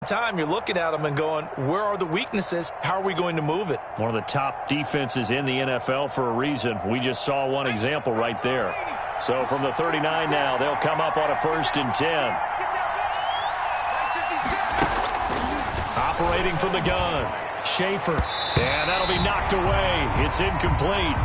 Time you're looking at them and going, where are the weaknesses? How are we going to move it? One of the top defenses in the NFL for a reason. We just saw one example right there. So from the 39 now, they'll come up on a 1st and 10. Operating from the gun, Schaefer. And that'll be knocked away. It's incomplete.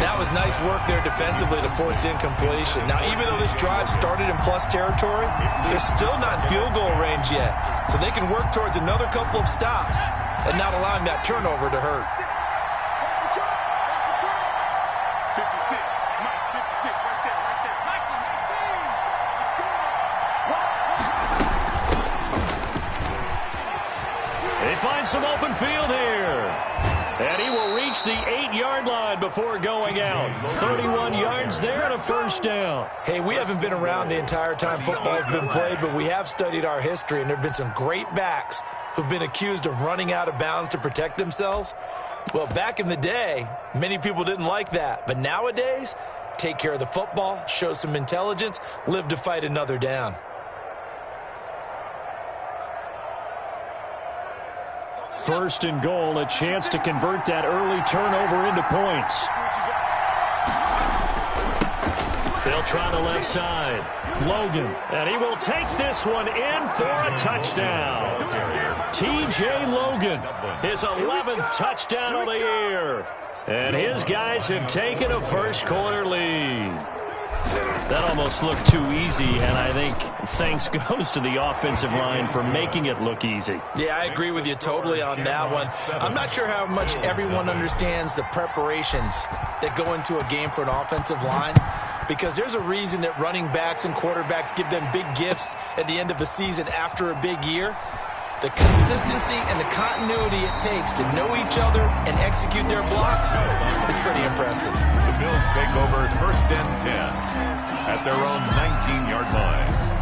That was nice work there defensively to force incompletion. Now, even though this drive started in plus territory, they're still not in field goal range yet. So they can work towards another couple of stops and not allowing that turnover to hurt. They find some open field here. And he will reach the 8-yard line before going out. 31 yards there and a 1st down. Hey, we haven't been around the entire time football's been played, but we have studied our history, and there have been some great backs who've been accused of running out of bounds to protect themselves. Well, back in the day, many people didn't like that. But nowadays, take care of the football, show some intelligence, live to fight another down. First and goal, a chance to convert that early turnover into points. They'll try the left side. Logan, and he will take this one in for a touchdown. T.J. Logan, his 11th touchdown of the year. And his guys have taken a first-quarter lead. That almost looked too easy, and I think thanks goes to the offensive line for making it look easy. Yeah, I agree with you totally on that one. I'm not sure how much everyone understands the preparations that go into a game for an offensive line, because there's a reason that running backs and quarterbacks give them big gifts at the end of the season after a big year. The consistency and the continuity it takes to know each other and execute their blocks is pretty impressive. The Bills take over 1st and 10 at their own 19-yard line.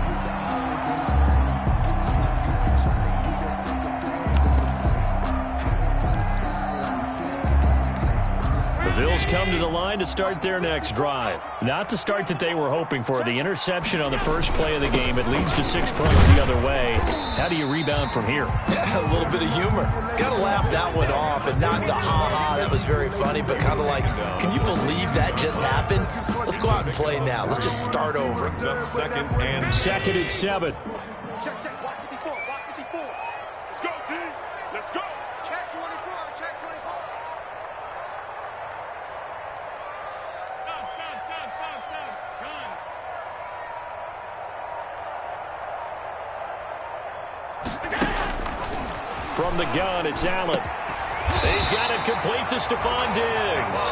The Bills come to the line to start their next drive. Not the start that they were hoping for. The interception on the first play of the game. It leads to 6 points the other way. How do you rebound from here? Yeah, a little bit of humor. Got to laugh that one off, and not the ha-ha, that was very funny, but kind of like, can you believe that just happened? Let's go out and play now. Let's just start over. Second and 7. Check, check, watch 54, watch 54. Let's go, D. Let's go. Check 24, check 24. From the gun, it's Allen. He's got it complete to Stephon Diggs.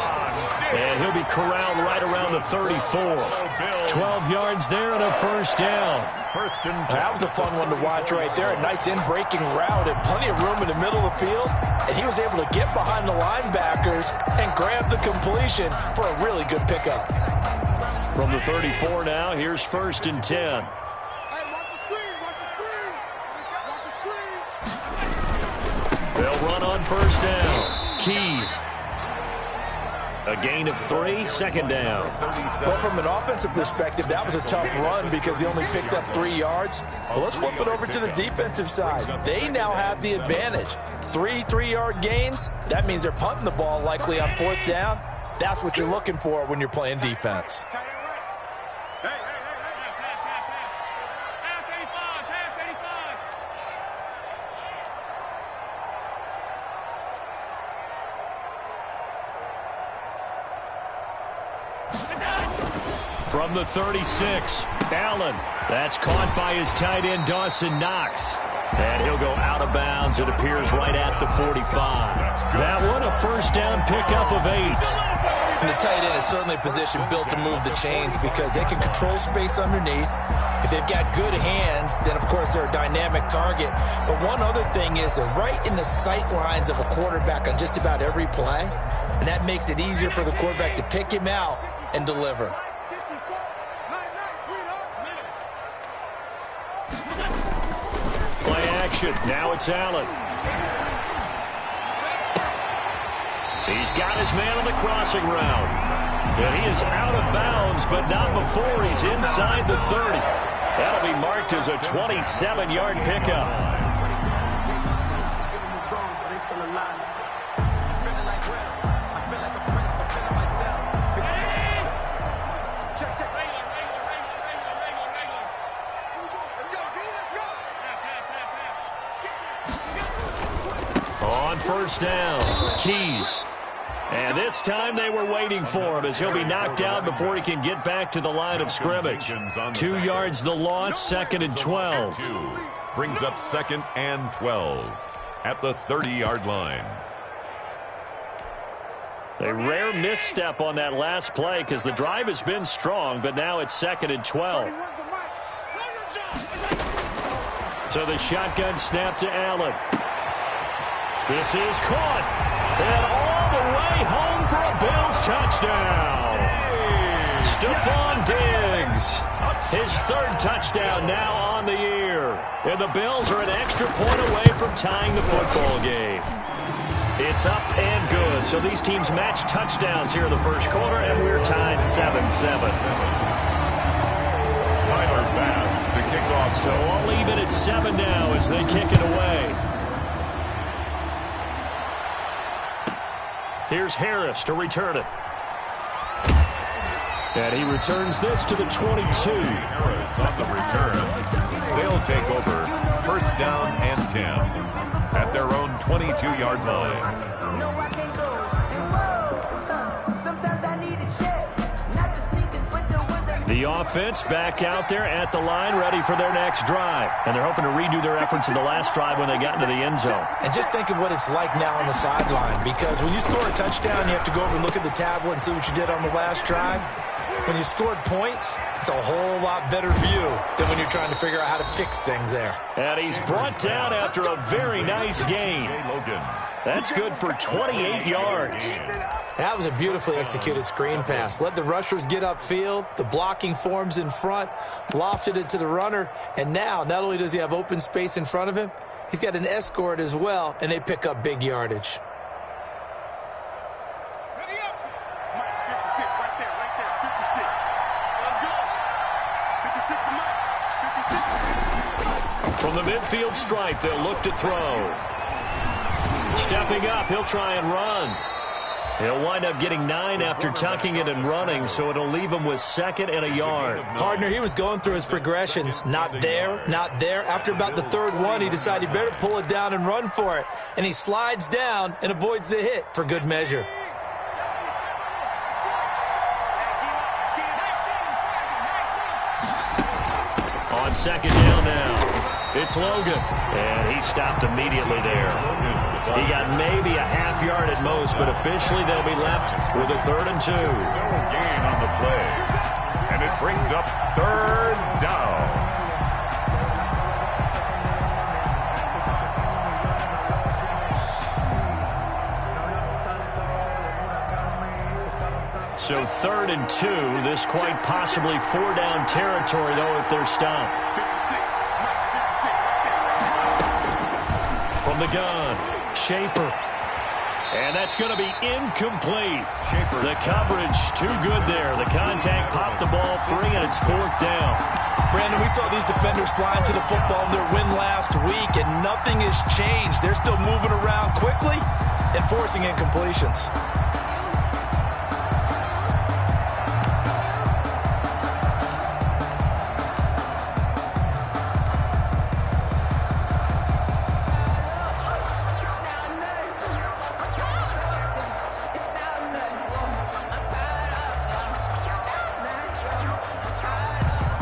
And he'll be corralled right around the 34. 12 yards there and a 1st down. That was a fun one to watch right there. A nice in-breaking route and plenty of room in the middle of the field. And he was able to get behind the linebackers and grab the completion for a really good pickup. From the 34 now, here's 1st and 10. They'll run on 1st down. Keys. A gain of 3, 2nd down. Well, from an offensive perspective, that was a tough run because he only picked up 3 yards. Well, let's flip it over to the defensive side. They now have the advantage. 3 3-yard gains. That means they're punting the ball likely on 4th down. That's what you're looking for when you're playing defense. From the 36, Allen. That's caught by his tight end, Dawson Knox. And he'll go out of bounds. It appears right at the 45. That one, a 1st down pickup of 8. And the tight end is certainly a position built to move the chains because they can control space underneath. If they've got good hands, then, of course, they're a dynamic target. But one other thing is they're right in the sight lines of a quarterback on just about every play. And that makes it easier for the quarterback to pick him out and deliver. Play action. Now it's Allen. He's got his man on the crossing route. And he is out of bounds, but not before he's inside the 30. That'll be marked as a 27-yard pickup. On first down, Keys. And this time they were waiting for him as he'll be knocked out before he can get back to the line of scrimmage. 2 yards the loss, 2nd and 12. Brings up 2nd and 12 at the 30-yard line. A rare misstep on that last play because the drive has been strong, but now it's 2nd and 12. So the shotgun snap to Allen. This is caught. And all the way home for a Bills touchdown. Stephon Diggs. His 3rd touchdown now on the year. And the Bills are an extra point away from tying the football game. It's up and good. So these teams match touchdowns here in the first quarter, and we're tied 7-7. Tyler Bass to kick off. So all even at 7 now as they kick it away. Here's Harris to return it. And he returns this to the 22. Harris on the return. They'll take over 1st down and 10 at their own 22-yard line. The offense back out there at the line, ready for their next drive. And they're hoping to redo their efforts in the last drive when they got into the end zone. And just think of what it's like now on the sideline, because when you score a touchdown, you have to go over and look at the tablet and see what you did on the last drive. When you scored points, it's a whole lot better view than when you're trying to figure out how to fix things there. And he's brought down after a very nice gain. That's good for 28 yards. That was a beautifully executed screen pass. Let the rushers get upfield. The blocking forms in front. Lofted it to the runner. And now, not only does he have open space in front of him, he's got an escort as well, and they pick up big yardage. Ready up. Mike, 56, right there, 56. Let's go. 56 to Mike, 56. From the midfield stripe, they'll look to throw. Stepping up, he'll try and run. He'll wind up getting 9 after tucking it and running, so it'll leave him with 2nd and a yard. Partner, he was going through his progressions. Not there, not there. After about the 3rd one, he decided he better pull it down and run for it. And he slides down and avoids the hit for good measure. On 2nd down now, it's Logan. And he stopped immediately there. He got maybe a half yard at most, but officially they'll be left with a 3rd and 2. No gain on the play. And it brings up 3rd down. So 3rd and 2, this quite possibly 4-down territory, though, if they're stopped. 56. From the gun, Schaefer. And that's going to be incomplete. The coverage too good there. The contact popped the ball free, and it's 4th down. Brandon, we saw these defenders flying to the football in their win last week, and nothing has changed. They're still moving around quickly and forcing incompletions.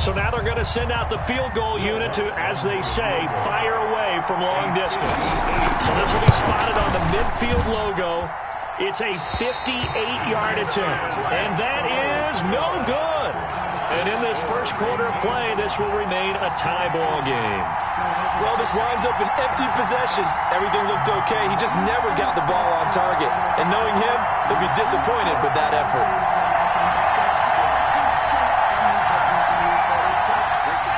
So now they're going to send out the field goal unit to, as they say, fire away from long distance. So this will be spotted on the midfield logo. It's a 58-yard attempt, and that is no good. And in this first quarter of play, this will remain a tie ball game. Well, this winds up an empty possession. Everything looked okay. He just never got the ball on target. And knowing him, he'll be disappointed with that effort.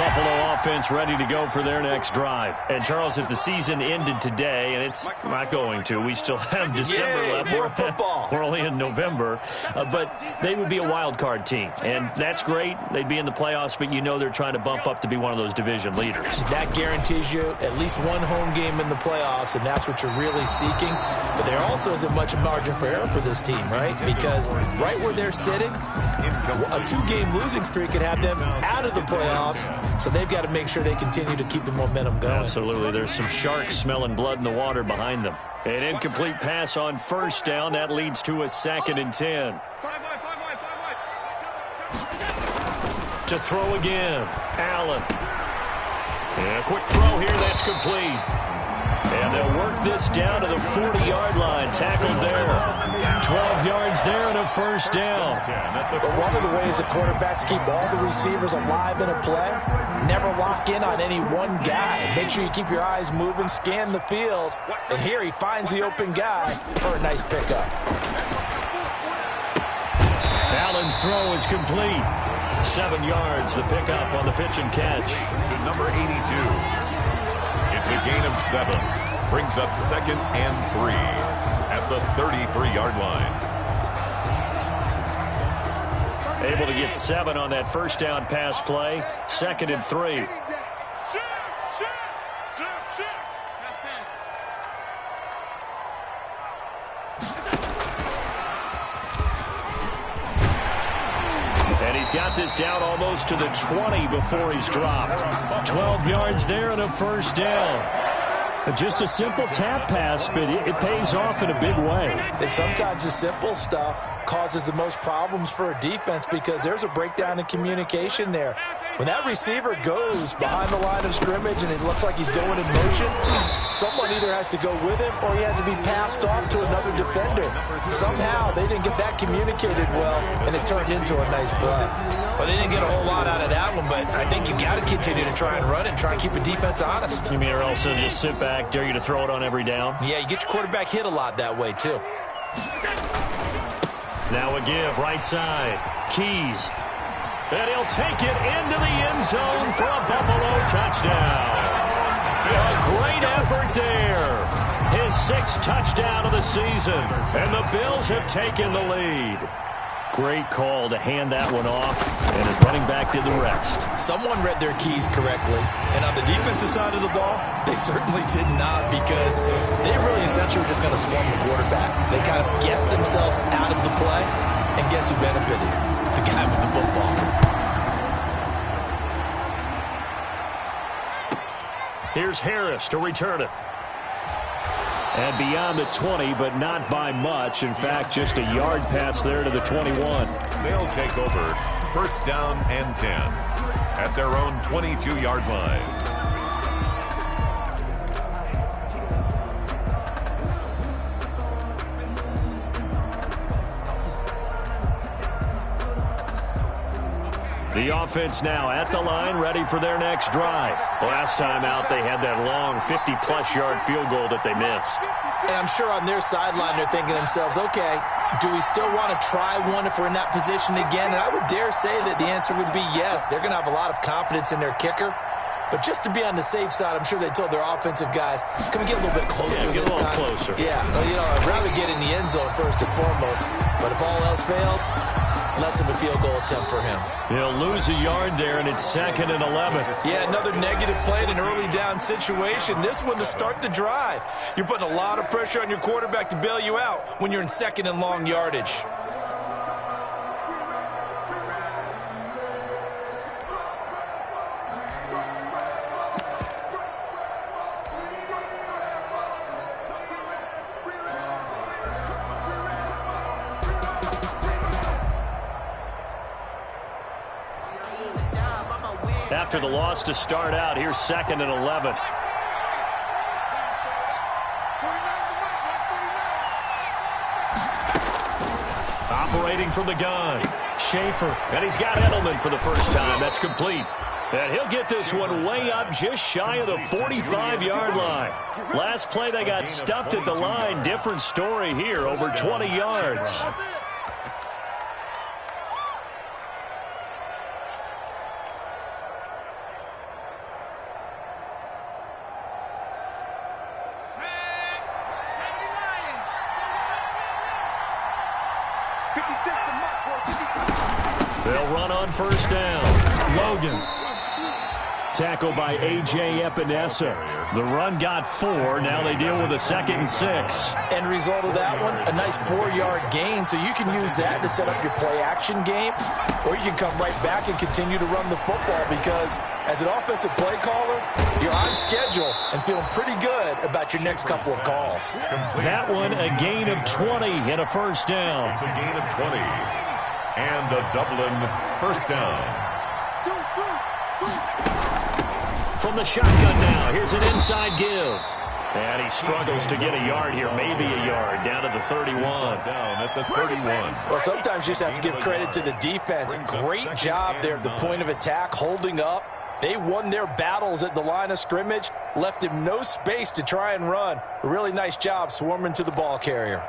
Buffalo offense ready to go for their next drive. And, Charles, if the season ended today, and it's not going to, we still have December left. More football. We're only in November. But they would be a wild card team. And that's great. They'd be in the playoffs, but you know they're trying to bump up to be one of those division leaders. That guarantees you at least one home game in the playoffs, and that's what you're really seeking. But there also isn't much margin for error for this team, right? Because right where they're sitting, a 2-game losing streak could have them out of the playoffs, so they've got to make sure they continue to keep the momentum going. Absolutely. There's some sharks smelling blood in the water behind them. An incomplete pass on first down. That leads to a 2nd and 10. To throw again. Allen. And a quick throw here. That's complete. And they'll work this down to the 40-yard line. Tackled there. 12 yards there and a first down. But one of the ways the quarterbacks keep all the receivers alive in a play, never lock in on any one guy. Make sure you keep your eyes moving, scan the field. And here he finds the open guy for a nice pickup. Allen's throw is complete. 7 yards, the pickup on the pitch and catch. To number 82. It's a gain of 7. Brings up 2nd and 3 at the 33-yard line. Able to get 7 on that first down pass play. 2nd and 3. And he's got this down almost to the 20 before he's dropped. 12 yards there and a first down. Just a simple tap pass, but it pays off in a big way. And sometimes the simple stuff causes the most problems for a defense because there's a breakdown in communication there. When that receiver goes behind the line of scrimmage and it looks like he's going in motion, someone either has to go with him or he has to be passed off to another defender. Somehow they didn't get that communicated well, and it turned into a nice play. Well, they didn't get a whole lot out of that one, but I think you got to continue to try and run it and try and keep a defense honest. You mean or else they'll just sit back, dare you to throw it on every down? Yeah, you get your quarterback hit a lot that way, too. Now a give, right side. Keys. And he'll take it into the end zone for a Buffalo touchdown. A great effort there. His 6th touchdown of the season. And the Bills have taken the lead. Great call to hand that one off, and his running back did the rest. Someone read their keys correctly, and on the defensive side of the ball, they certainly did not, because they really essentially were just going to swarm the quarterback. They kind of guessed themselves out of the play, and guess who benefited? The guy with the football. Here's Harris to return it. And beyond the 20, but not by much. In fact, just a yard pass there to the 21. They'll take over 1st down and 10 at their own 22-yard line. The offense now at the line, ready for their next drive. Last time out, they had that long 50-plus yard field goal that they missed. And I'm sure on their sideline, they're thinking to themselves, okay, do we still want to try one if we're in that position again? And I would dare say that the answer would be yes. They're going to have a lot of confidence in their kicker. But just to be on the safe side, I'm sure they told their offensive guys, can we get a little bit closer this time? Get a little closer. Yeah, well, you know, I'd rather get in the end zone first and foremost. But if all else fails, less of a field goal attempt for him. He'll lose a yard there, and it's 2nd and 11. Yeah, another negative play in an early down situation. This one to start the drive. You're putting a lot of pressure on your quarterback to bail you out when you're in 2nd and long yardage. After the loss to start out, here's 2nd and 11. Operating from the gun, Schaefer, and he's got Edelman for the first time. That's complete. And he'll get this one way up just shy of the 45-yard line. Last play, they got stuffed at the line. Different story here, over 20 yards. They'll run on first down. Logan. Tackle by A.J. Epinesa. The run got 4. Now they deal with a 2nd and 6. End result of that one, a nice 4-yard gain. So you can use that to set up your play-action game, or you can come right back and continue to run the football because as an offensive play caller, you're on schedule and feeling pretty good about your next couple of calls. That one, a gain of 20 and a first down. It's a gain of 20 and a Dublin first down. From the shotgun now, here's an inside give. And he struggles to get a yard here, maybe a yard, down to the 31. Down at the 31. Well, sometimes you just have to give credit to the defense. Great job there at the point of attack, holding up. They won their battles at the line of scrimmage, left him no space to try and run. A really nice job swarming to the ball carrier.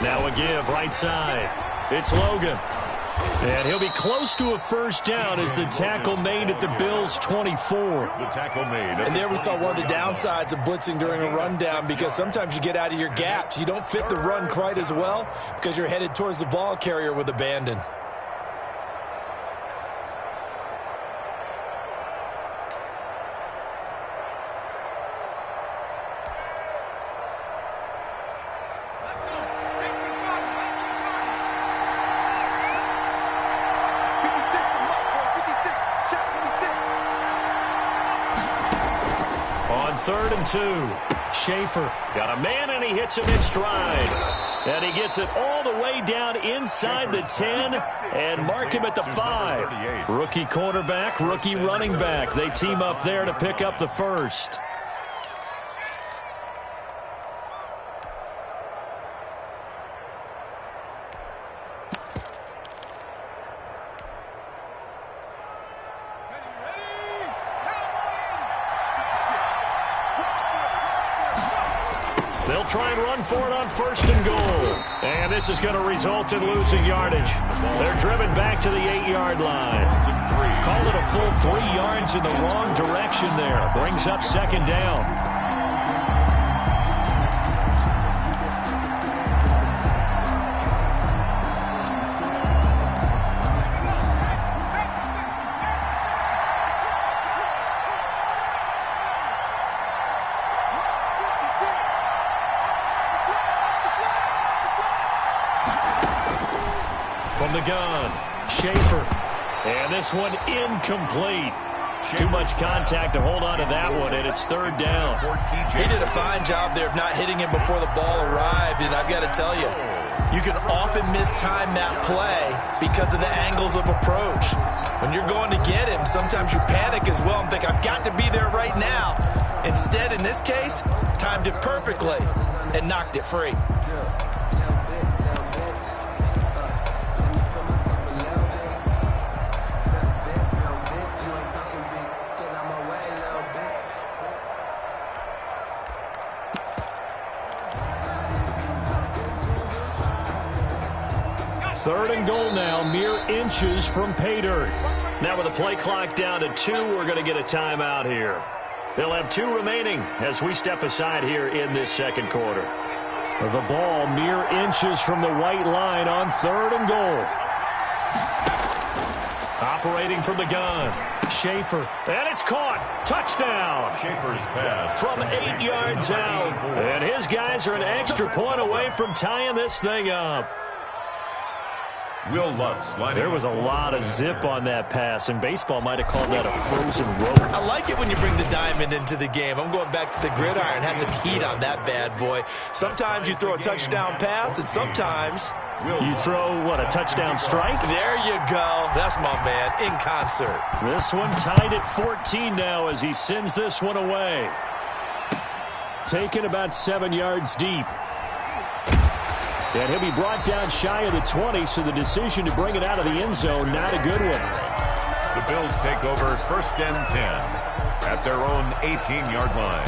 Now a give right side. It's Logan. And he'll be close to a first down as the tackle made at the Bills' 24. The tackle made. And there we saw one of the downsides of blitzing during a rundown because sometimes you get out of your gaps. You don't fit the run quite as well because you're headed towards the ball carrier with abandon. Third and 2. Schaefer got a man, and he hits him in stride. And he gets it all the way down inside the 10 and mark him at the 5. Rookie quarterback, rookie running back. They team up there to pick up the first. They'll try and run for it on first and goal. And this is going to result in losing yardage. They're driven back to the 8-yard line. Call it a full 3 yards in the wrong direction there. Brings up second down. From the gun, Schaefer. And this one incomplete. Too much contact to hold on to that one, and it's third down. He did a fine job there of not hitting him before the ball arrived, and I've got to tell you, you can often mistime that play because of the angles of approach. When you're going to get him, sometimes you panic as well and think, I've got to be there right now. Instead, in this case, timed it perfectly and knocked it free. Third and goal now, mere inches from pay dirt. Now with the play clock down to 2, we're going to get a timeout here. They'll have 2 remaining as we step aside here in this second quarter. The ball mere inches from the white line on third and goal. Operating from the gun, Schaefer, and it's caught. Touchdown. Schaefer's pass. From 8 yards out. And his guys are an extra point away from tying this thing up. Will Lutz. There was a lot of zip on that pass, and baseball might have called that a frozen rope. I like it when you bring the diamond into the game. I'm going back to the gridiron. Had some heat on that bad boy. Sometimes you throw a touchdown pass, and sometimes you throw, what, a touchdown strike? There you go. That's my man, in concert. This one tied at 14 now as he sends this one away. Taken about 7 yards deep. And he'll be brought down shy of the 20, so the decision to bring it out of the end zone, not a good one. The Bills take over first and 10 at their own 18-yard line.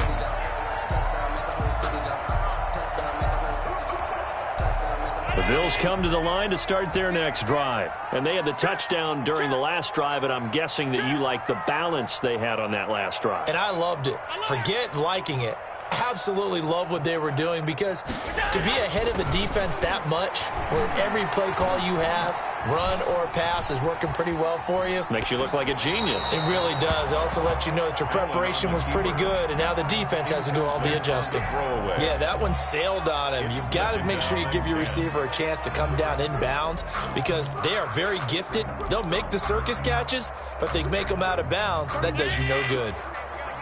The Bills come to the line to start their next drive. And they had the touchdown during the last drive, and I'm guessing that you like the balance they had on that last drive. And I loved it. Forget liking it. Absolutely love what they were doing, because to be ahead of the defense that much, where every play call you have, run or pass, is working pretty well for you. Makes you look like a genius. It really does. It also lets you know that your preparation was pretty good, and now the defense has to do all the adjusting. Yeah, that one sailed on him. You've got to make sure you give your receiver a chance to come down inbounds, because they are very gifted. They'll make the circus catches, but they make them out of bounds. That does you no good.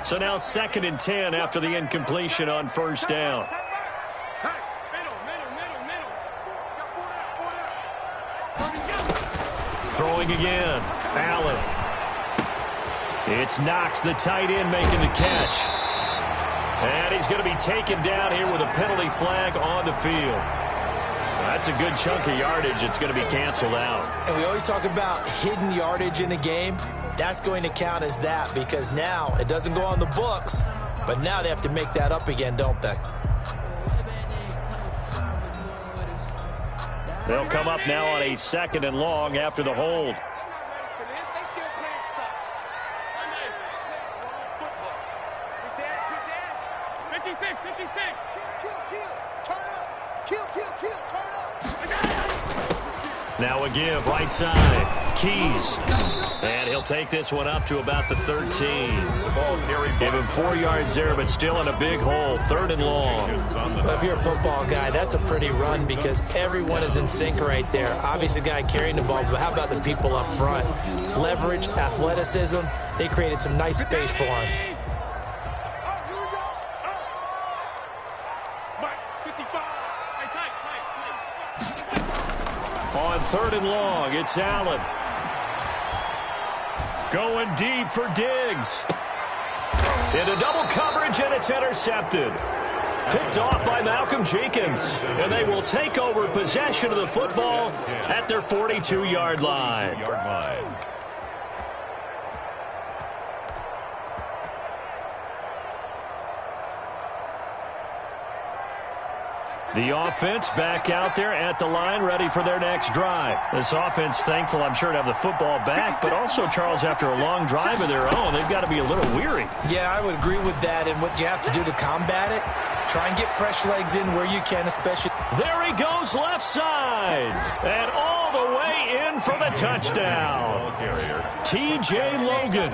So now 2nd and 10 after the incompletion on first down. Throwing again. Allen. It's Knox, the tight end, making the catch. And he's going to be taken down here with a penalty flag on the field. That's a good chunk of yardage. It's going to be canceled out. And we always talk about hidden yardage in a game. That's going to count as that, because now it doesn't go on the books, but now they have to make that up again, don't they? They'll come up now on a 2nd and long after the hold. Now a give, right side. Keys. And he'll take this one up to about the 13. Give him 4 yards there, but still in a big hole. 3rd and long. Well, if you're a football guy, that's a pretty run, because everyone is in sync right there. Obviously, the guy carrying the ball, but how about the people up front? Leverage, athleticism. They created some nice space for him. On 3rd and long, it's Allen. Going deep for Diggs. Into double coverage, and it's intercepted. Picked off by Malcolm Jenkins. And they will take over possession of the football at their 42-yard line. The offense back out there at the line, ready for their next drive. This offense, thankful, I'm sure, to have the football back, but also, Charles, after a long drive of their own, they've got to be a little weary. Yeah, I would agree with that, and what you have to do to combat it, try and get fresh legs in where you can, especially. There he goes, left side, and all the way in for the touchdown. T.J. Logan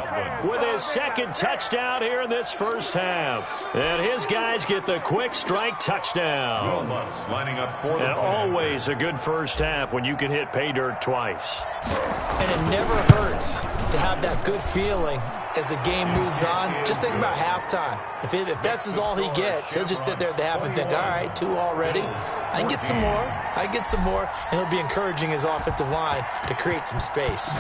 with his 2nd touchdown here in this first half. And his guys get the quick strike touchdown. And always a good first half when you can hit pay dirt twice. And it never hurts to have that good feeling as the game moves on. Just think about halftime. If that's all he gets, he'll just sit there at the half and think, all right, 2 already. I can get some more. I can get some more. And he'll be encouraging his offensive line to create some space.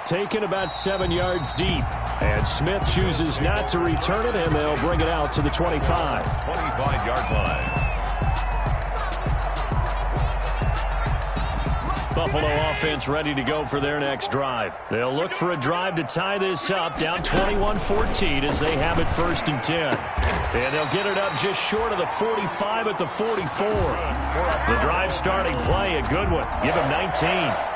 Taken about 7 yards deep. And Smith chooses not to return it, and they'll bring it out to the 25. 25-yard line. Buffalo offense ready to go for their next drive. They'll look for a drive to tie this up, down 21-14 as they have it 1st and 10. And they'll get it up just short of the 45 at the 44. The drive starting play, a good one. Give him 19.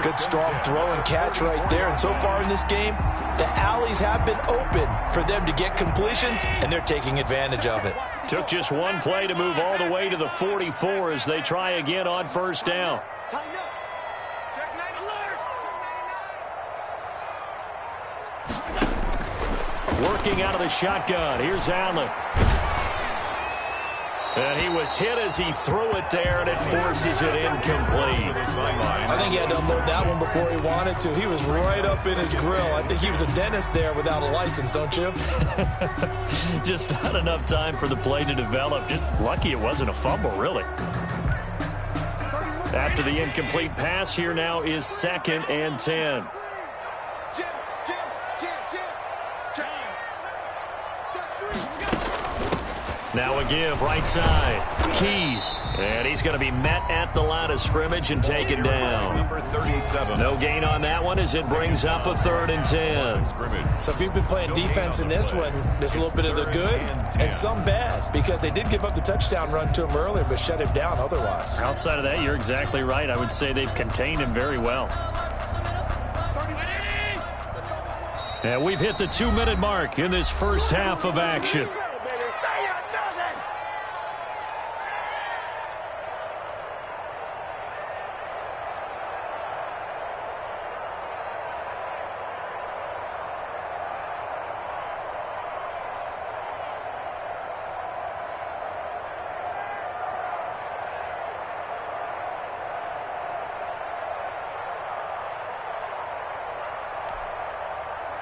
Good strong throw and catch right there. And so far in this game, the alleys have been open for them to get completions, and they're taking advantage of it. Took just one play to move all the way to the 44 as they try again on 1st down. Working out of the shotgun. Here's Allen. And he was hit as he threw it there, and it forces it incomplete. I think he had to unload that one before he wanted to. He was right up in his grill. I think he was a dentist there without a license, don't you? Just not enough time for the play to develop. Just lucky it wasn't a fumble, really. After the incomplete pass, here now is 2nd and 10. Now a give right side. Keys. And he's going to be met at the line of scrimmage and taken down. Number 37. No gain on that one as it brings up a 3rd and 10. So if you've been playing defense in this one, there's a little bit of the good and some bad because they did give up the touchdown run to him earlier but shut him down otherwise. Outside of that, you're exactly right. I would say they've contained him very well. And we've hit the 2-minute mark in this first half of action.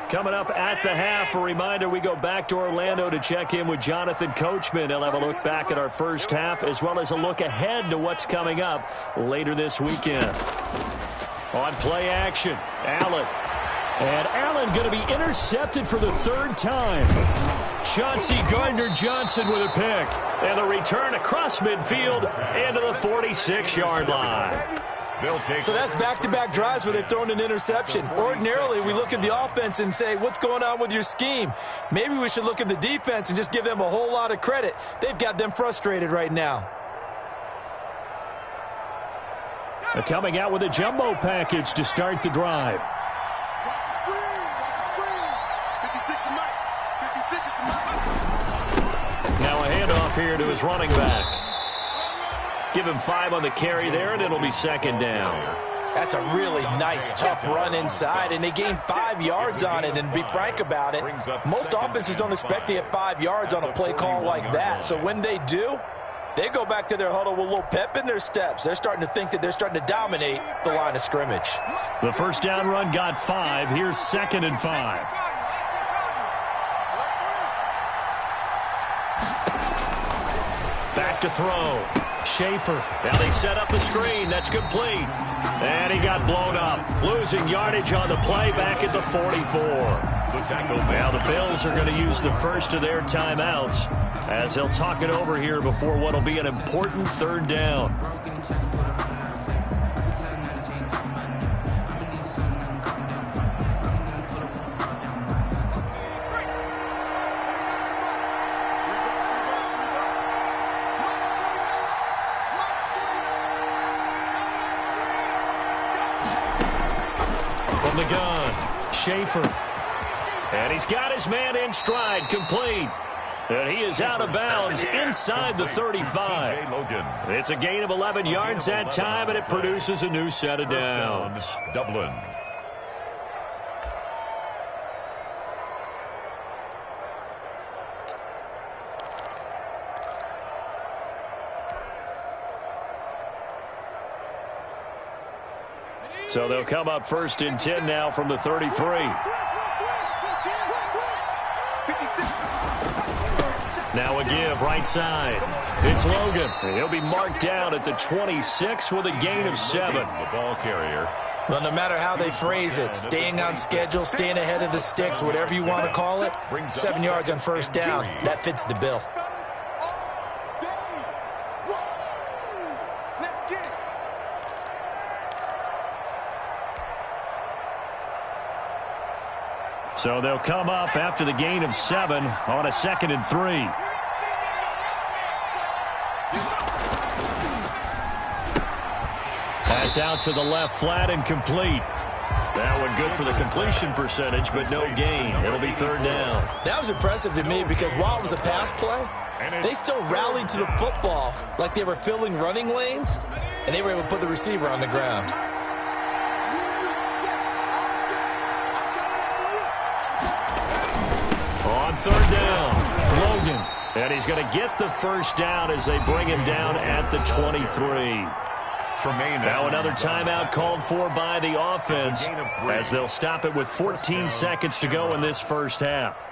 Coming up at the half, a reminder, we go back to Orlando to check in with Jonathan Coachman. He'll have a look back at our first half as well as a look ahead to what's coming up later this weekend. On play action, Allen. And Allen going to be intercepted for the 3rd time. Chauncey Gardner-Johnson with a pick. And the return across midfield into the 46-yard line. So that's back-to-back drives where they've thrown an interception. Ordinarily, we look at the offense and say, what's going on with your scheme? Maybe we should look at the defense and just give them a whole lot of credit. They've got them frustrated right now. They're coming out with a jumbo package to start the drive. Now a handoff here to his running back. Give him 5 on the carry there, and it'll be 2nd down. That's a really nice, tough run inside, and they gained 5 yards on it. And to be frank about it, most offenses don't expect to get 5 yards on a play call like that. So when they do, they go back to their huddle with a little pep in their steps. They're starting to think that they're starting to dominate the line of scrimmage. The first down run got 5. Here's 2nd and 5. Back to throw. Schaefer. Now they set up the screen. That's complete. And he got blown up. Losing yardage on the play back at the 44. Now the Bills are going to use the first of their timeouts as they'll talk it over here before what will be an important 3rd down. From the gun, Schaefer. And he's got his man in stride, complete. And he is out of bounds inside the 35. It's a gain of 11 yards that time, and it produces a new set of downs. Dublin. So they'll come up 1st and 10 now from the 33. Now a give right side. It's Logan. And he'll be marked down at the 26 with a gain of 7. The ball carrier. Well, no matter how they phrase it, staying on schedule, staying ahead of the sticks, whatever you want to call it, 7 yards on 1st down, that fits the bill. So they'll come up after the gain of 7 on a 2nd and 3. That's out to the left flat and complete. That one good for the completion percentage, but no gain. It'll be 3rd down. That was impressive to me because while it was a pass play, they still rallied to the football like they were filling running lanes, and they were able to put the receiver on the ground. On 3rd down, Logan. And he's going to get the 1st down as they bring him down at the 23. Now another timeout called for by the offense as they'll stop it with 14 seconds to go in this first half.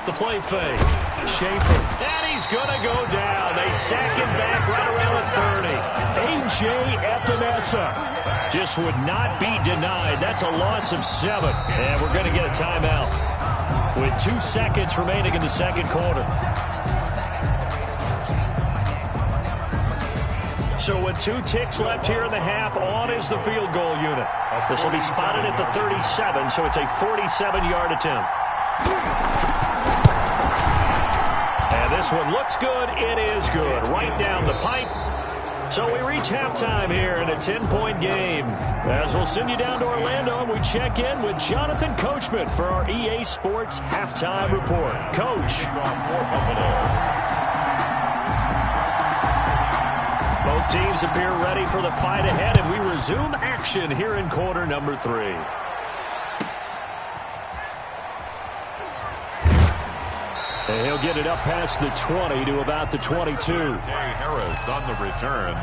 the play fake. Schaefer. And he's going to go down. They sack him back right around the 30. A.J. Epinesa just would not be denied. That's a loss of 7. And we're going to get a timeout with 2 seconds remaining in the second quarter. So with 2 ticks left here in the half, on is the field goal unit. This will be spotted at the 37, so it's a 47-yard attempt. And this one looks good. It is good. Right down the pipe. So we reach halftime here in a 10-point game. As we'll send you down to Orlando, and we check in with Jonathan Coachman for our EA Sports Halftime Report. Coach. Both teams appear ready for the fight ahead, and we resume action here in quarter number 3. And he'll get it up past the 20 to about the 22. Jay Harris on the return.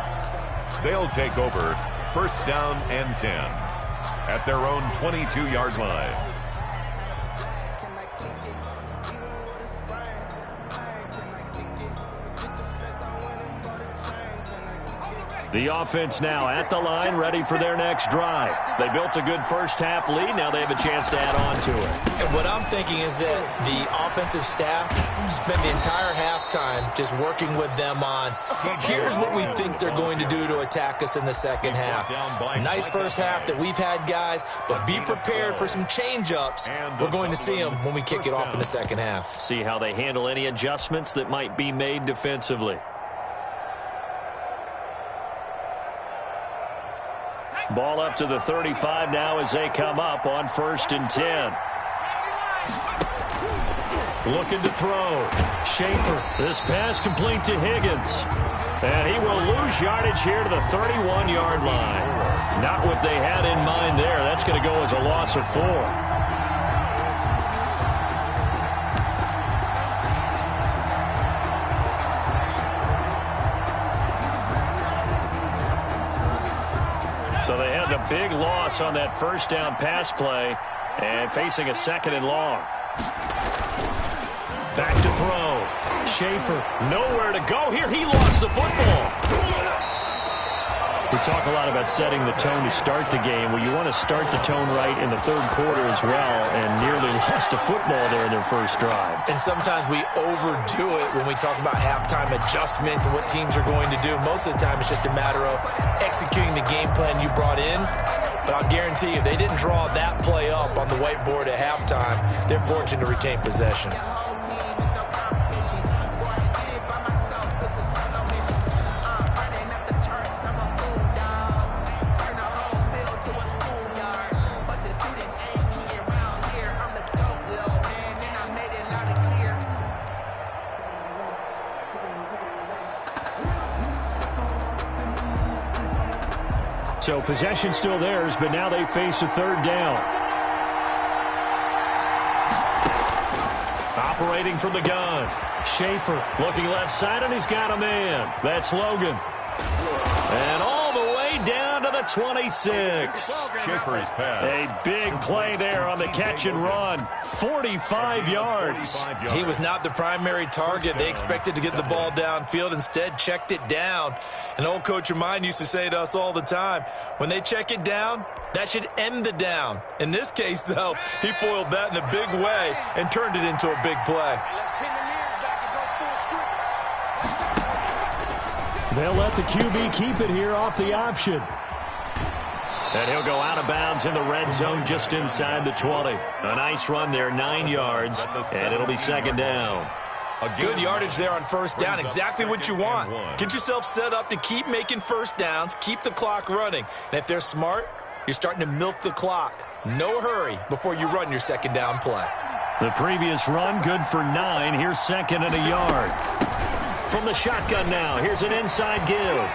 They'll take over first down and 10 at their own 22-yard line. The offense now at the line, ready for their next drive. They built a good first-half lead. Now they have a chance to add on to it. And what I'm thinking is that the offensive staff spent the entire halftime just working with them on, here's what we think they're going to do to attack us in the second half. Nice first half that we've had, guys, but be prepared for some change-ups. We're going to see them when we kick it off in the second half. See how they handle any adjustments that might be made defensively. Ball up to the 35 now as they come up on 1st and 10. Looking to throw. Schaefer. This pass complete to Higgins. And he will lose yardage here to the 31-yard line. Not what they had in mind there. That's going to go as a loss of 4. So they had the big loss on that first down pass play and facing a 2nd and long. Back to throw. Schaefer, nowhere to go here. He lost the football. We talk a lot about setting the tone to start the game. Well, you want to start the tone right in the third quarter as well, and nearly lost a football there in their first drive. And sometimes we overdo it when we talk about halftime adjustments and what teams are going to do. Most of the time, it's just a matter of executing the game plan you brought in. But I'll guarantee you, if they didn't draw that play up on the whiteboard at halftime, they're fortunate to retain possession. So possession still theirs, but now they face a 3rd down. Operating from the gun. Schaefer looking left side, and he's got a man. That's Logan. And all the way down to the 26. Schaefer's pass. A big play there on the catch and run. 45 yards. He was not the primary target. They expected to get the ball downfield. Instead, checked it down. An old coach of mine used to say to us all the time, when they check it down, that should end the down. In this case, though, he foiled that in a big way and turned it into a big play. They'll let the QB keep it here off the option. And he'll go out of bounds in the red zone just inside the 20. A nice run there, 9 yards, and it'll be 2nd down. Good yardage there on first down, exactly what you want. Get yourself set up to keep making first downs, keep the clock running. And if they're smart, you're starting to milk the clock. No hurry before you run your 2nd down play. The previous run, good for 9. Here's 2nd and a yard. From the shotgun now, here's an inside give.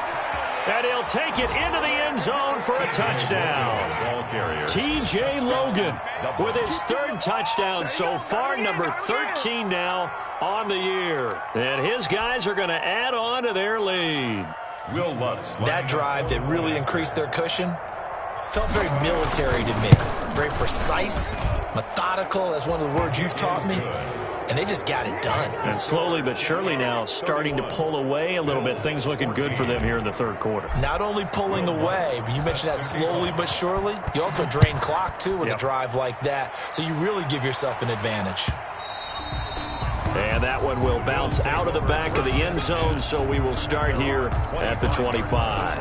And he'll take it into the end zone for a touchdown. T.J. Logan with his 3rd touchdown so far, number 13 now on the year. And his guys are going to add on to their lead. That drive that really increased their cushion felt very military to me. Very precise, methodical, that's one of the words you've taught me. and they just got it done. And slowly but surely now starting to pull away a little bit. Things looking good for them here in the third quarter. Not only pulling away, but you mentioned that slowly but surely. You also drain clock, too, with a drive like that. So you really give yourself an advantage. And that one will bounce out of the back of the end zone, so we will start here at the 25.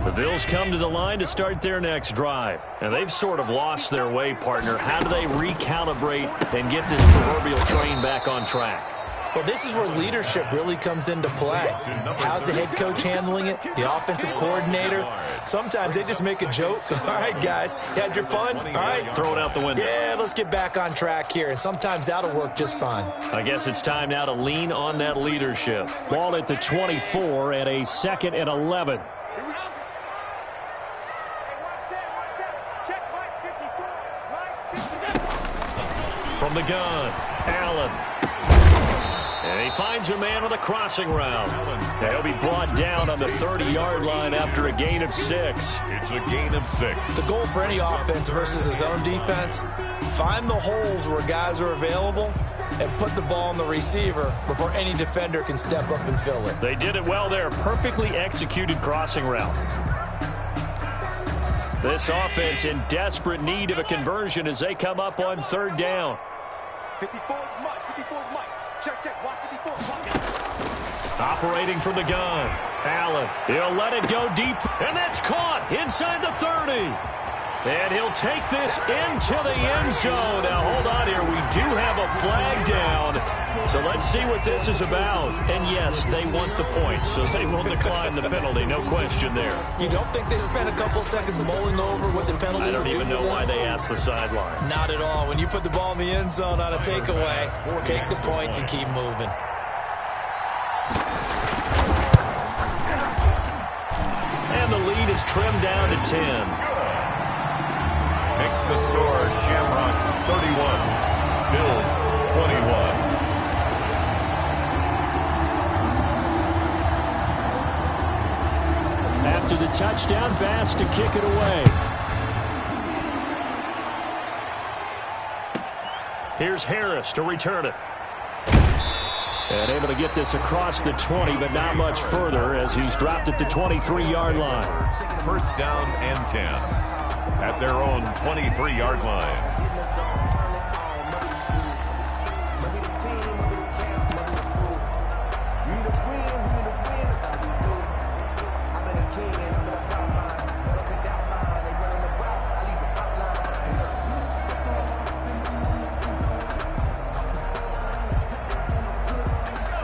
The Bills come to the line to start their next drive. And they've sort of lost their way, partner. How do they recalibrate and get this proverbial train back on track? Well, this is where leadership really comes into play. How's the head coach handling it? The offensive coordinator? Sometimes they just make a joke. All right, guys, you had your fun? All right. Throw it out the window. Yeah, let's get back on track here. And sometimes that'll work just fine. I guess it's time now to lean on that leadership. Ball at the 24 and a 2nd and 11. From the gun, Allen. And he finds a man with a crossing route. And he'll be brought down on the 30-yard line after a gain of 6. It's a gain of 6. The goal for any offense versus his own defense, find the holes where guys are available and put the ball on the receiver before any defender can step up and fill it. They did it well there. Perfectly executed crossing route. This offense in desperate need of a conversion as they come up on 3rd down. 54 is Mike. 54 is Mike. Check. Watch 54. Operating from the gun. Allen. He'll let it go deep. And that's caught inside the 30. And he'll take this into the end zone. Now, hold on here. We do have a flag down. So let's see what this is about. And, yes, they want the points, so they will decline the penalty. No question there. You don't think they spent a couple seconds mulling over what the penalty would do? I don't even know why they asked the sideline. Not at all. When you put the ball in the end zone on a takeaway, take the points and keep moving. And the lead is trimmed down to 10. Makes the score Shamrocks 31, Bills 21. After the touchdown, Bass to kick it away. Here's Harris to return it. And able to get this across the 20, but not much further as he's dropped at the 23-yard line. 1st down and 10 at their own 23-yard line.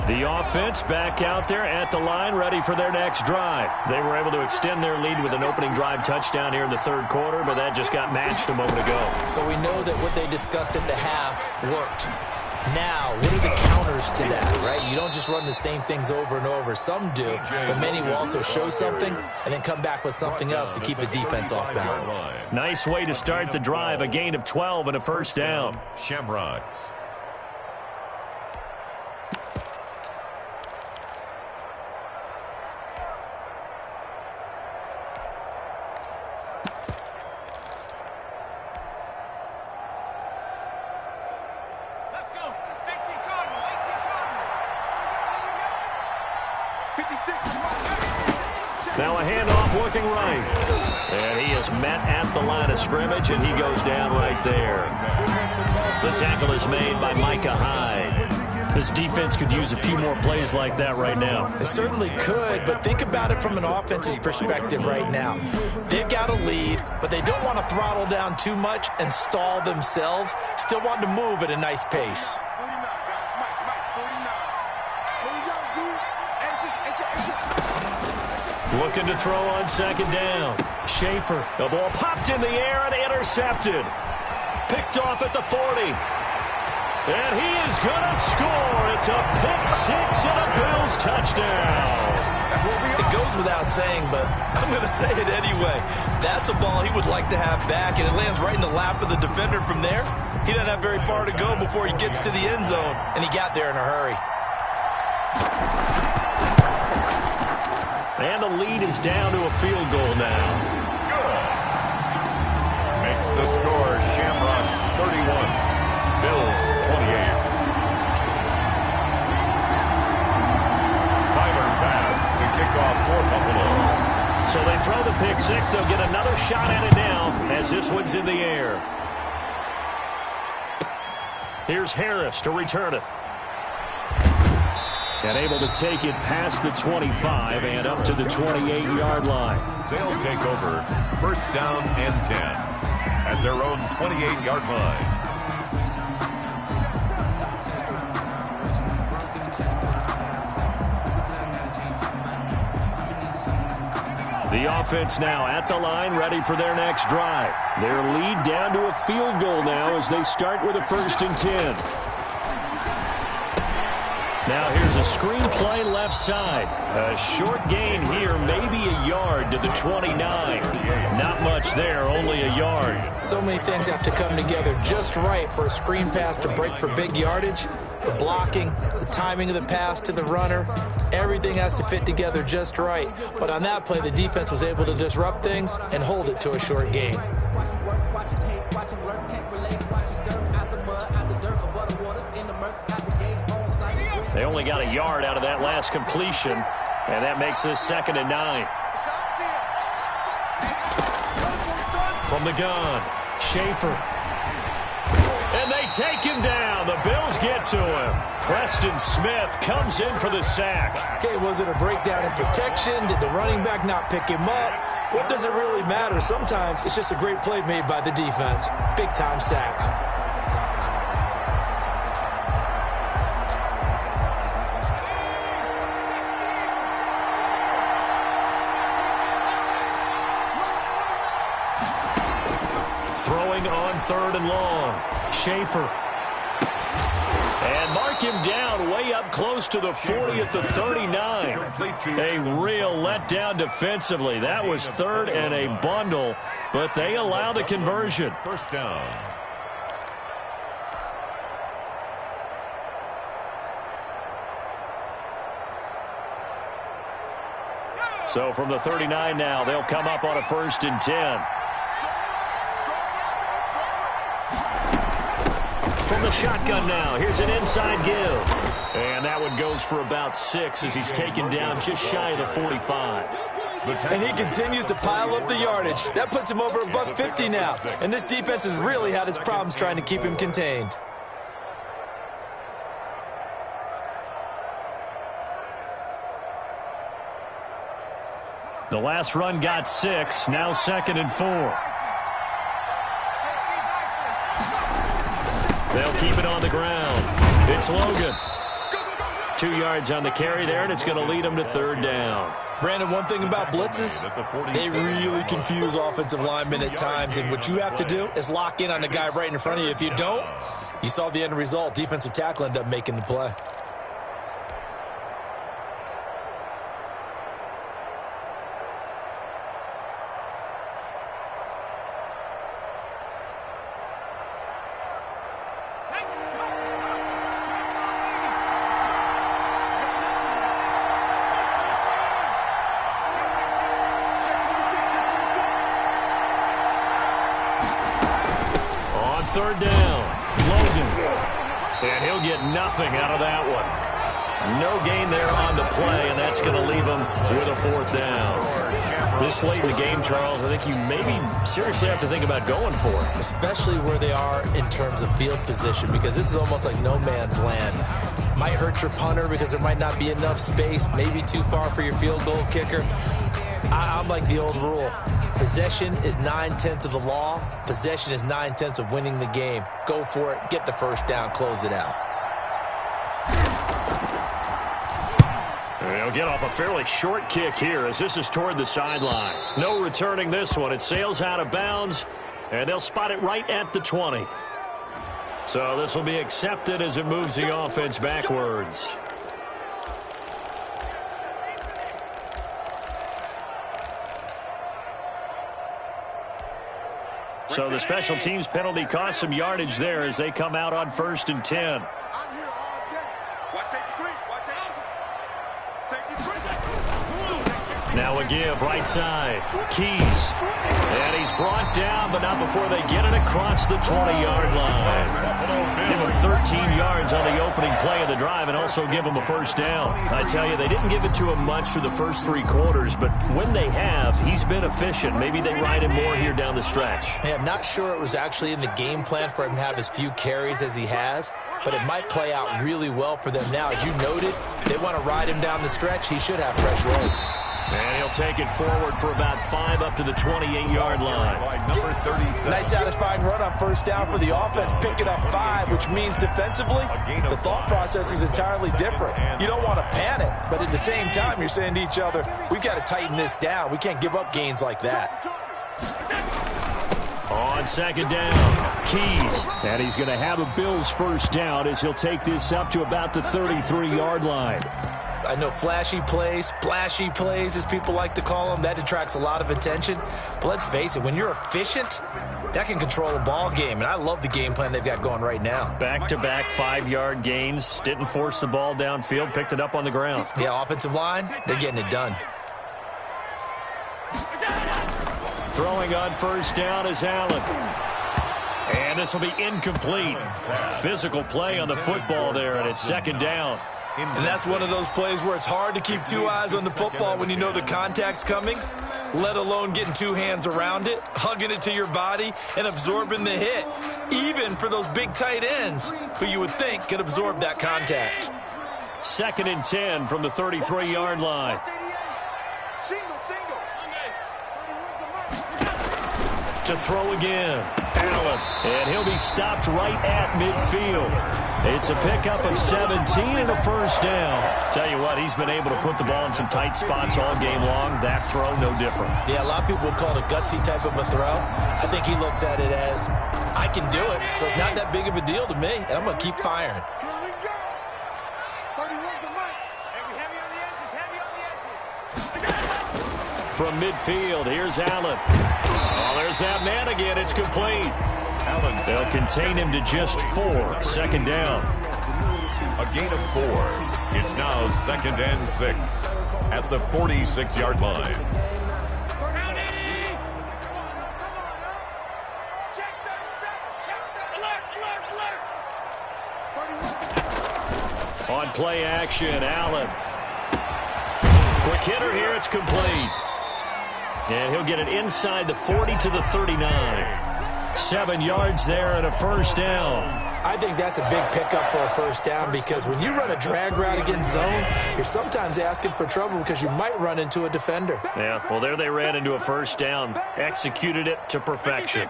The offense back out there at the line, ready for their next drive. They were able to extend their lead with an opening drive touchdown here in the 3rd quarter, but that just got matched a moment ago. So we know that what they discussed at the half worked. Now, what are the counters to that, right? You don't just run the same things over and over. Some do, but many will also show something and then come back with something else to keep the defense off balance. Nice way to start the drive, a gain of 12 and a 1st down. Shamrocks. Now a handoff looking right. And he is met at the line of scrimmage, and he goes down right there. The tackle is made by Micah Hyde. This defense could use a few more plays like that right now. It certainly could, but think about it from an offense's perspective right now. They've got a lead, but they don't want to throttle down too much and stall themselves. Still want to move at a nice pace. Looking to throw on 2nd down. Schaefer. The ball popped in the air and intercepted. Picked off at the 40. And he is going to score. It's a pick 6 and a Bills touchdown. It goes without saying, but I'm going to say it anyway. That's a ball he would like to have back, and it lands right in the lap of the defender from there. He doesn't have very far to go before he gets to the end zone, and he got there in a hurry. And the lead is down to a field goal now. 6. They'll get another shot at it now as this one's in the air. Here's Harris to return it. And able to take it past the 25 and up to the 28-yard line. They'll take over first down and 10 at their own 28-yard line. The offense now at the line, ready for their next drive. Their lead down to a field goal now as they start with a 1st and 10. Now here's a screen play left side. A short gain here, maybe a yard to the 29. Not much there, only a yard. So many things have to come together just right for a screen pass to break for big yardage. The blocking, the timing of the pass to the runner, everything has to fit together just right. But on that play, the defense was able to disrupt things and hold it to a short gain. They only got a yard out of that last completion, and that makes this 2nd and 9. From the gun, Schaefer. And they take him down. The Bills get to him. Preston Smith comes in for the sack. Okay, was it a breakdown in protection? Did the running back not pick him up? What does it really matter? Sometimes it's just a great play made by the defense. Big-time sack. Throwing on 3rd and long. Schaefer. And mark him down way up close to the 40 at the 39. A real letdown defensively. That was 3rd and a bundle, but they allow the conversion. First down. So from the 39 now, they'll come up on a 1st and 10. From the shotgun now, here's an inside give. And that one goes for about 6 as he's taken down just shy of the 45. And he continues to pile up the yardage. That puts him over $150 now. And this defense has really had its problems trying to keep him contained. The last run got 6, now 2nd and 4. They'll keep it on the ground. It's Logan. 2 yards on the carry there, and it's going to lead them to 3rd down. Brandon, one thing about blitzes, they really confuse offensive linemen at times, and what you have to do is lock in on the guy right in front of you. If you don't, you saw the end result. Defensive tackle ended up making the play. On 3rd down, Logan. And he'll get nothing out of that one. No gain there on the play, and that's going to leave him with a 4th down. This late in the game, Charles, I think you maybe seriously have to think about going for it. Especially where they are in terms of field position, because this is almost like no man's land. Might hurt your punter because there might not be enough space, maybe too far for your field goal kicker. I'm like the old rule. Possession is 9/10 of the law. Possession is 9/10 of winning the game. Go for it. Get the 1st down. Close it out. They'll get off a fairly short kick here as this is toward the sideline. No returning this one. It sails out of bounds, and they'll spot it right at the 20. So this will be accepted as it moves the offense backwards. So the special teams penalty cost some yardage there as they come out on 1st and 10. Now a give right side. Keys. And he's brought down, but not before they get it across the 20-yard line. Give him 13 yards on the opening play of the drive and also give him a first down. I tell you, they didn't give it to him much for the first 3 quarters, but when they have, he's been efficient. Maybe they ride him more here down the stretch. Hey, I'm not sure it was actually in the game plan for him to have as few carries as he has, but it might play out really well for them now. As you noted, they want to ride him down the stretch. He should have fresh legs. And he'll take it forward for about 5 up to the 28-yard line. Nice satisfying run on first down for the offense, picking up 5, which means defensively, the thought process is entirely different. You don't want to panic, but at the same time, you're saying to each other, we've got to tighten this down. We can't give up gains like that. On second down, Keys. And he's going to have a Bills first down as he'll take this up to about the 33-yard line. I know flashy plays, splashy plays, as people like to call them, that attracts a lot of attention. But let's face it, when you're efficient, that can control a ball game. And I love the game plan they've got going right now. Back-to-back 5-yard gains. Didn't force the ball downfield, picked it up on the ground. Yeah, offensive line, they're getting it done. Throwing on first down is Allen. And this will be incomplete. Physical play on the football there, and it's second down. And that's one of those plays where it's hard to keep 2 eyes on the football when you know the contact's coming, let alone getting 2 hands around it, hugging it to your body, and absorbing the hit, even for those big tight ends who you would think could absorb that contact. 2nd and 10 from the 33-yard line. To throw again, Allen, and he'll be stopped right at midfield. It's a pickup of 17 and a first down. Tell you what, he's been able to put the ball in some tight spots all game long. That throw, no different. Yeah, a lot of people would call it a gutsy type of a throw. I think he looks at it as, I can do it, so it's not that big of a deal to me, and I'm going to keep firing. From midfield, here's Allen. Oh, there's that man again. It's complete. Allen, they'll contain him to just 4. Second down. A gain of 4. It's now 2nd and 6 at the 46-yard line. On play action, Allen. Quick hitter here. It's complete. And he'll get it inside the 40 to the 39. 7 yards there and a first down. I think that's a big pickup for a first down because when you run a drag route against zone, you're sometimes asking for trouble because you might run into a defender. Yeah, well, there they ran into a first down. Executed it to perfection.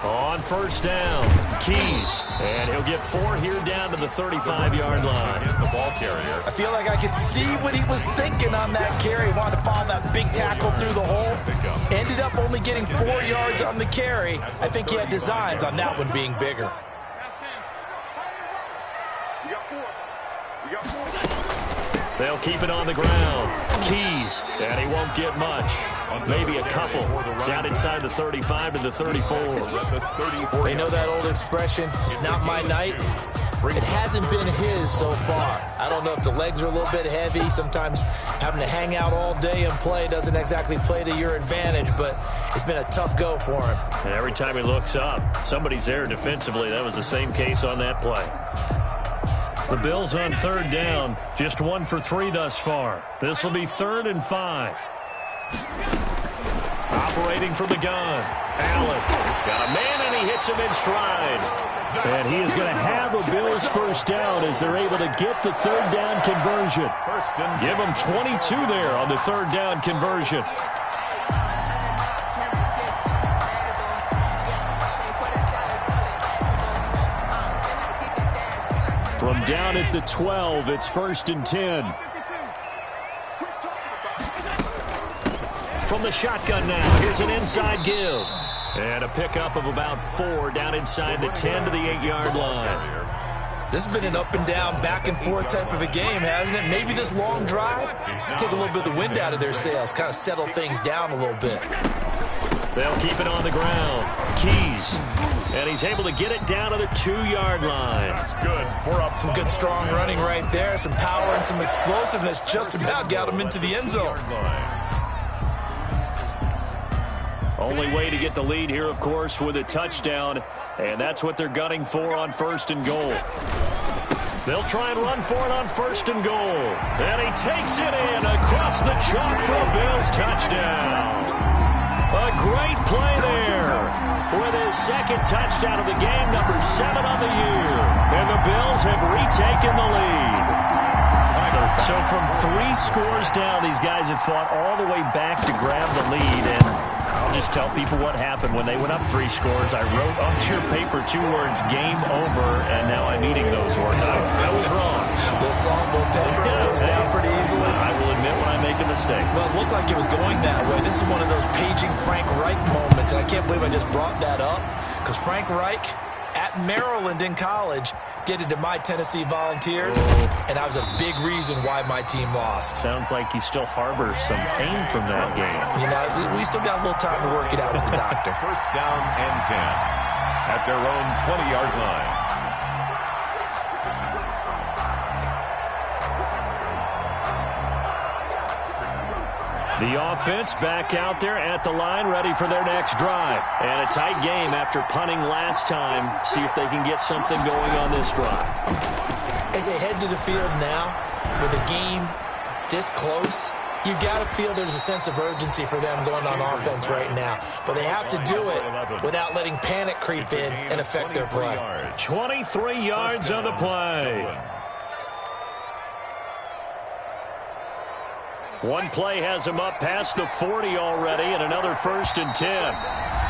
On first down, Keys. And he'll get 4 here down to the 35-yard line. The ball carrier. I feel like I could see what he was thinking on that carry. He wanted to follow that big tackle through the hole. Ended up only getting 4 yards on the carry. I think he had designs on that one being bigger. They'll keep it on the ground. Keys, and he won't get much. Maybe a couple. Down inside the 35 to the 34. They know that old expression, it's not my night. It hasn't been his so far. I don't know if the legs are a little bit heavy. Sometimes having to hang out all day and play doesn't exactly play to your advantage, but it's been a tough go for him. And every time he looks up, somebody's there defensively. That was the same case on that play. The Bills on third down, just 1 for 3 thus far. This will be 3rd and 5. Operating from the gun, Allen. Got a man, and he hits him in stride. And he is going to have a Bills first down as they're able to get the 3rd down conversion. Give him 22 there on the 3rd down conversion. From down at the 12, it's 1st and 10. From the shotgun now, here's an inside give. And a pickup of about 4 down inside the 10 to the 8-yard line. This has been an up and down, back and forth type of a game, hasn't it? Maybe this long drive take a little bit of the wind out of their sails, kind of settle things down a little bit. They'll keep it on the ground. Keys. And he's able to get it down to the 2-yard line. That's good for up. Some good strong running right there. Some power and some explosiveness just about got him into the end zone. Only way to get the lead here, of course, with a touchdown. And that's what they're gunning for on 1st and goal. They'll try and run for it on 1st and goal. And he takes it in across the chalk for a Bills touchdown. A great play there with his 2nd touchdown of the game, number 7 on the year. And the Bills have retaken the lead. So from 3 scores down, these guys have fought all the way back to grab the lead. And I'll just tell people what happened when they went up 3 scores. I wrote onto your paper 2 words, game over, and now I'm eating those words. I was wrong. Little salt, little pepper, goes down pretty easily. I will admit when I make a mistake. Well, it looked like it was going that way. This is one of those paging Frank Reich moments, and I can't believe I just brought that up, because Frank Reich at Maryland in college did it to my Tennessee Volunteers, and that was a big reason why my team lost. Sounds like you still harbor some pain from that game. You know, we still got a little time to work it out with the doctor. 1st down and 10 at their own 20-yard line. The offense back out there at the line, ready for their next drive. And a tight game after punting last time. See if they can get something going on this drive. As they head to the field now, with the game this close, you've got to feel there's a sense of urgency for them going on offense right now. But they have to do it without letting panic creep in and affect their play. 23 yards on the play. One play has him up past the 40 already, and another 1st and 10.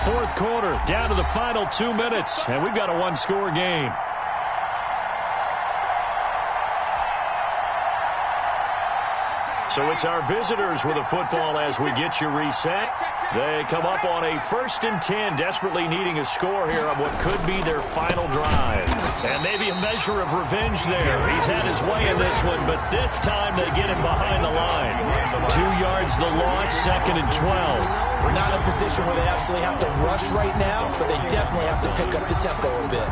4th quarter, down to the final 2 minutes, and we've got a 1-score game. So it's our visitors with the football as we get you reset. They come up on a 1st and 10, desperately needing a score here on what could be their final drive. And maybe a measure of revenge there. He's had his way in this one, but this time they get him behind the line. 2 yards the loss, 2nd and 12. We're not in a position where they absolutely have to rush right now, but they definitely have to pick up the tempo a bit.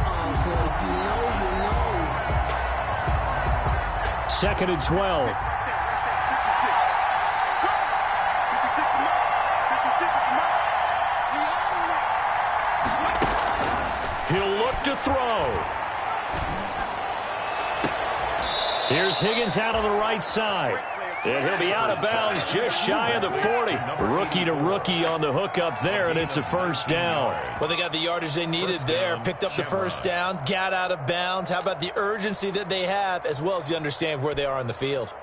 2nd and 12. He'll look to throw. Here's Higgins out on the right side. And he'll be out of bounds just shy of the 40. Rookie to rookie on the hook up there, and it's a 1st down. Well, they got the yardage they needed there, picked up the 1st down, got out of bounds. How about the urgency that they have, as well as the understand where they are on the field?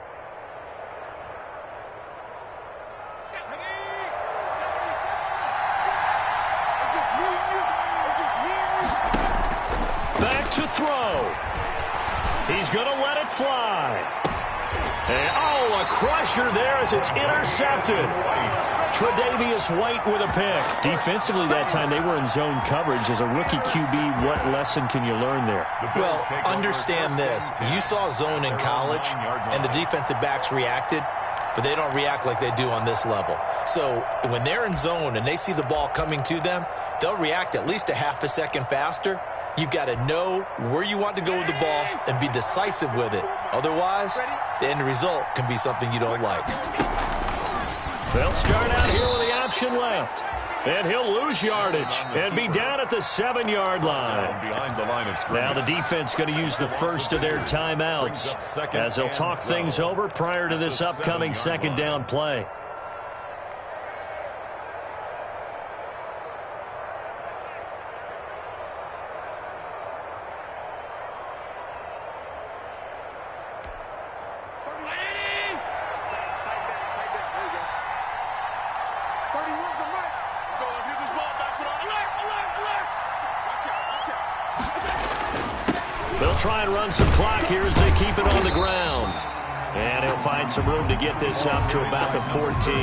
Back to throw. He's going to let it fly. And, a crusher there as it's intercepted. Tre'Davious White with a pick. Defensively that time, they were in zone coverage. As a rookie QB, what lesson can you learn there? Well, understand this. You saw zone in college, and the defensive backs reacted, but they don't react like they do on this level. So when they're in zone and they see the ball coming to them, they'll react at least a half a second faster. You've got to know where you want to go with the ball and be decisive with it. Otherwise, the end result can be something you don't like. They'll start out here with the option left. And he'll lose yardage and be down at the 7-yard line. Behind the line of scrimmage. Now the defense going to use the first of their timeouts as they'll talk things over prior to this upcoming 2nd down play. They'll try and run some clock here as they keep it on the ground. And he'll find some room to get this up to about the 14.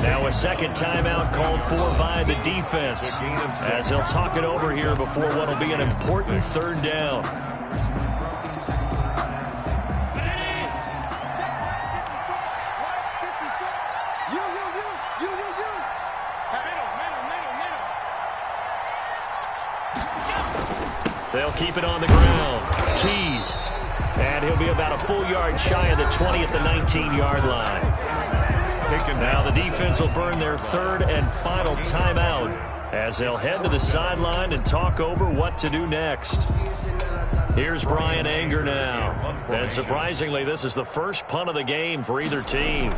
Now a 2nd timeout called for by the defense as they'll talk it over here before what will be an important 3rd down. They'll keep it on the ground. Keys. And he'll be about a full yard shy of the 20 at the 19-yard line. Now the defense will burn their third and final timeout as they'll head to the sideline and talk over what to do next. Here's Brian Anger now. And surprisingly, this is the first punt of the game for either team.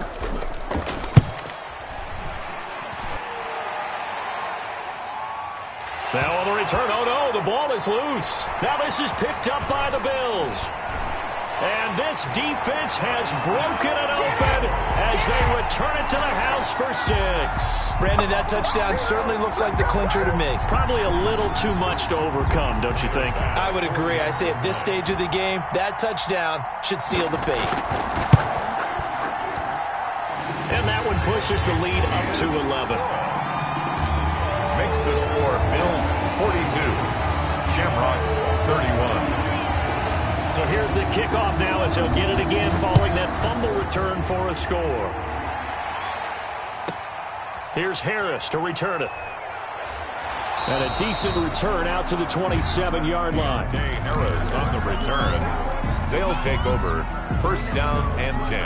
Now on the return, oh no, the ball is loose. Now this is picked up by the Bills. And this defense has broken it open as they return it to the house for 6. Brandon, that touchdown certainly looks like the clincher to me. Probably a little too much to overcome, don't you think? I would agree. I say at this stage of the game, that touchdown should seal the fate. And that one pushes the lead up to 11. Makes the score Bills 42, Shamrocks 31. So here's the kickoff now as he'll get it again following that fumble return for a score. Here's Harris to return it. And a decent return out to the 27-yard line. Harris on the return. They'll take over first down and 10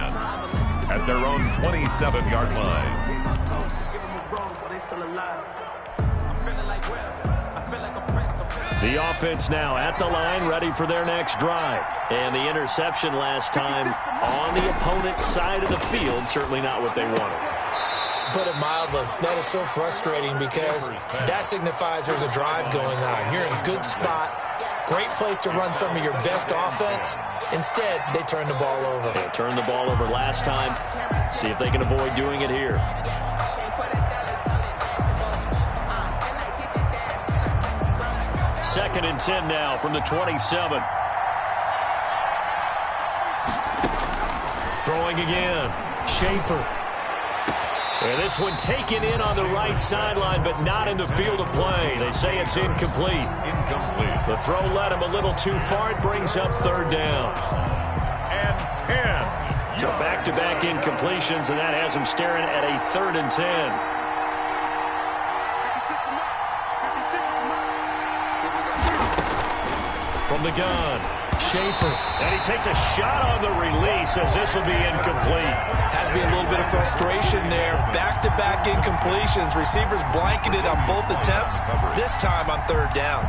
at their own 27-yard line. The offense now at the line, ready for their next drive. And the interception last time on the opponent's side of the field, certainly not what they wanted. Put it mildly, that is so frustrating because that signifies there's a drive going on. You're in a good spot, great place to run some of your best offense. Instead, they turn the ball over. They turned the ball over last time. See if they can avoid doing it here. Second and 10 now from the 27. Throwing again. Schaefer. And this one taken in on the right sideline, but not in the field of play. They say it's incomplete. Incomplete. The throw led him a little too far. It brings up third down. And 10. So back-to-back incompletions, and that has him staring at a 3rd and 10. From the gun, Schaefer. And he takes a shot on the release as this will be incomplete. Has to be a little bit of frustration there. Back-to-back incompletions. Receivers blanketed on both attempts, this time on 3rd down.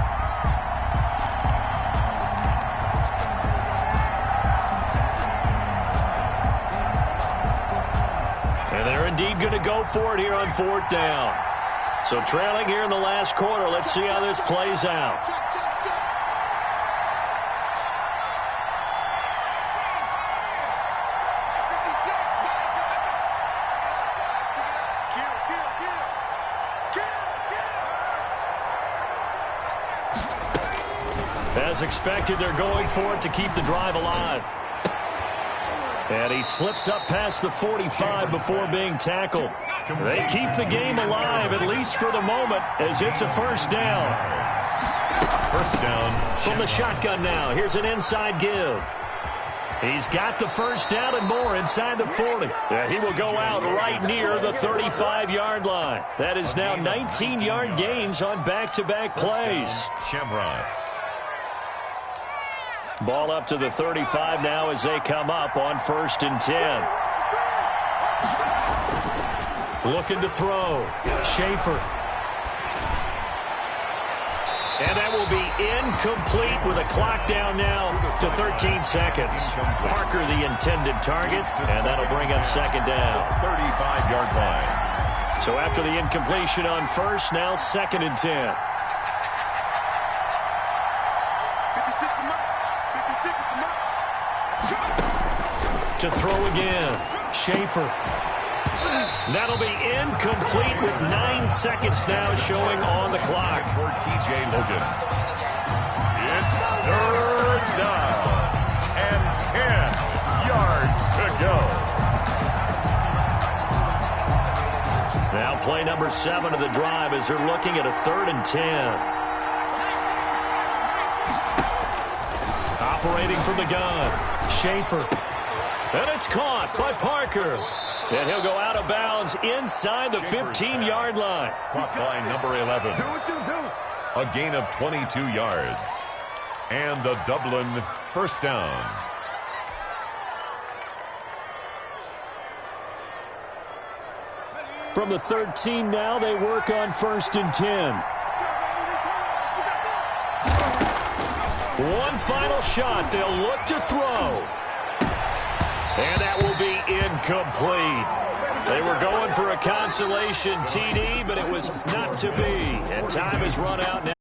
And they're indeed going to go for it here on 4th down. So trailing here in the last quarter. Let's see how this plays out. As expected, they're going for it to keep the drive alive. And he slips up past the 45 before being tackled. They keep the game alive, at least for the moment, as it's a 1st down. First down. From the shotgun now, here's an inside give. He's got the 1st down and more inside the 40. Yeah, he will go out right near the 35-yard line. That is now 19-yard gains on back-to-back plays. Shamrocks. Ball up to the 35 now as they come up on 1st and 10. Looking to throw. Schaefer. And that will be incomplete with a clock down now to 13 seconds. Parker the intended target, and that'll bring up 2nd down. 35-yard line. So after the incompletion on 1st, now 2nd and 10. To throw again. Schaefer. That'll be incomplete with 9 seconds now showing on the clock. For TJ Logan. It's 3rd down and 10 yards to go. Now play number 7 of the drive as they're looking at a 3rd and 10. Operating from the gun. Schaefer. And it's caught by Parker. And he'll go out of bounds inside the 15-yard line. Caught by number 11. A gain of 22 yards. And the Dublin first down. From the 13 now, they work on 1st and 10. One final shot. They'll look to throw. And that will be incomplete. They were going for a consolation TD, but it was not to be. And time has run out now.